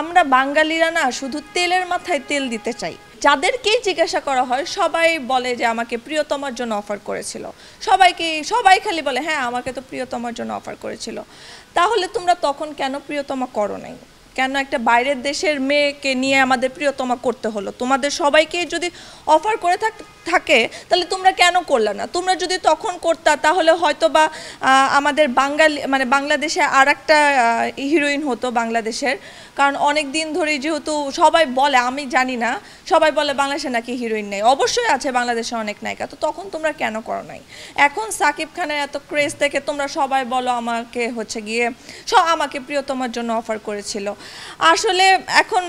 আমরা বাঙালিরা না শুধু তেলের মাথায় তেল দিতে চাই। যাদেরকেই জিজ্ঞাসা করা হয় সবাই বলে যে আমাকে প্রিয়তমার জন্য অফার করেছিল। সবাই খালি বলে হ্যাঁ আমাকে তো প্রিয়তমার জন্য অফার করেছিল। তাহলে তোমরা তখন কেন প্রিয়তমা করো নাই? কেন একটা বাইরের দেশের মেয়েকে নিয়ে আমাদের প্রিয়তমা করতে হলো? তোমাদের সবাইকে যদি অফার করে থাকে তাহলে তোমরা কেন করলে না? তোমরা যদি তখন করতা তাহলে হয়তো বা আমাদের বাংলাদেশে আর একটা হিরোইন হতো বাংলাদেশের। কারণ অনেক দিন ধরে যেহেতু সবাই বলে, আমি জানি না, সবাই বলে বাংলাদেশে নাকি হিরোইন নেই। অবশ্যই আছে বাংলাদেশে অনেক নায়িকা, তো তখন তোমরা কেন করো নাই? এখন সাকিব খানের এত ক্রেজ দেখে তোমরা সবাই বলো আমাকে গিয়ে আমাকে প্রিয়তমার জন্য অফার করেছিল। আসলে এখন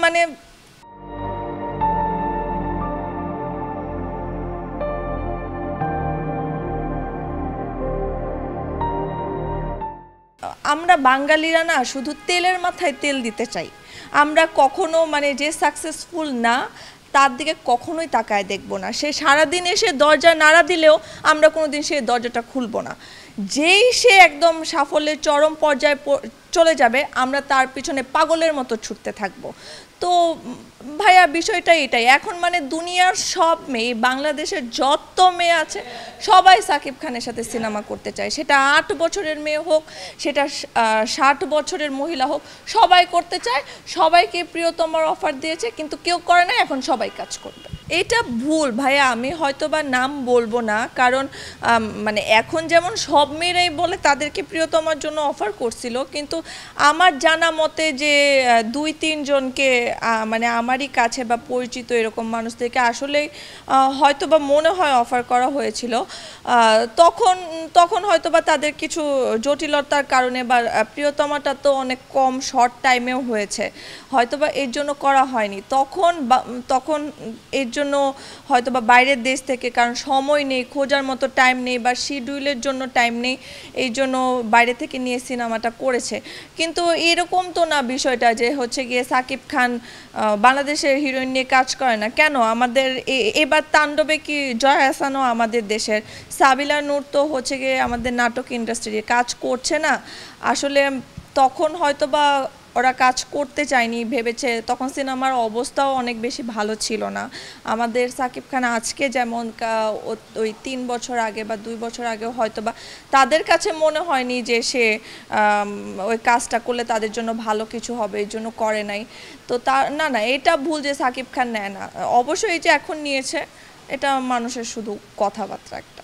আমরা বাঙালিরা না শুধু তেলের মাথায় তেল দিতে চাই। আমরা কখনো যে সাকসেসফুল না তার দিকে কখনোই তাকায় দেখব না। সে সারাদিন এসে দরজা নাড়া দিলেও আমরা কোনোদিন সেই দরজাটা খুলব না। যেই সে একদম সাফল্যের চরম পর্যায়ে চলে যাবে আমরা তার পিছনে পাগলের মতো ছুটতে থাকব। তো ভাইয়া বিষয়টা এটাই। এখন দুনিয়ার সব মেয়ে, বাংলাদেশের যত মেয়ে আছে সবাই সাকিব খানের সাথে সিনেমা করতে চায়। সেটা 8 বছরের মেয়ে হোক, সেটা 60 বছরের মহিলা হোক, সবাই করতে চায়। সবাইকে প্রিয়তমার অফার দিয়েছে, কিন্তু কেউ করে না। এখন সবাই কাজ করবে। এটা ভুল ভাইয়া। আমি হয়তো বা নাম বলবো না, কারণ এখন যেমন সব মেয়েরাই বলে তাদেরকে প্রিয়তমার জন্য অফার করছিল, কিন্তু আমার জানা মতে যে 2-3 জনকে আমারই কাছে বা পরিচিত এরকম মানুষদেরকে আসলে হয়তো বা মনে হয় অফার করা হয়েছিল। তখন হয়তো বা তাদের কিছু জটিলতার কারণে বা প্রিয়তমাটা তো অনেক কম শর্ট টাইমেও হয়েছে, হয়তো বা এর জন্য করা হয়নি। তখন এর জন্য হয়তো বা বাইরের দেশ থেকে, কারণ সময় নেই, খোঁজার মতো টাইম নেই বা শিডিউলের জন্য টাইম নেই, এই জন্য বাইরে থেকে নিয়ে সিনেমাটা করেছে। কিন্তু এরকম তো না বিষয়টা যে গিয়ে সাকিব খান বাংলাদেশের হিরোইন নিয়ে কাজ করে না। কেন আমাদের এবার তাণ্ডবে কি জয়া আহসানও আমাদের দেশের, সাবিলা নূর তো গিয়ে আমাদের নাটক ইন্ডাস্ট্রি কাজ করছে না। আসলে তখন হয়তো বা ওরা কাজ করতে চায়নি, ভেবেছে তখন সিনেমার অবস্থাও অনেক বেশি ভালো ছিল না। আমাদের সাকিব খান আজকে যেমন ওই 3 বছর আগে বা 2 বছর আগে হয়তো বা তাদের কাছে মনে হয়নি যে সে ওই কাজটা করলে তাদের জন্য ভালো কিছু হবে, এই জন্য করে নাই। তো না, এটা ভুল যে সাকিব খান নেয় না। অবশ্যই এই যে এখন নিয়েছে, এটা মানুষের শুধু কথাবার্তা একটা।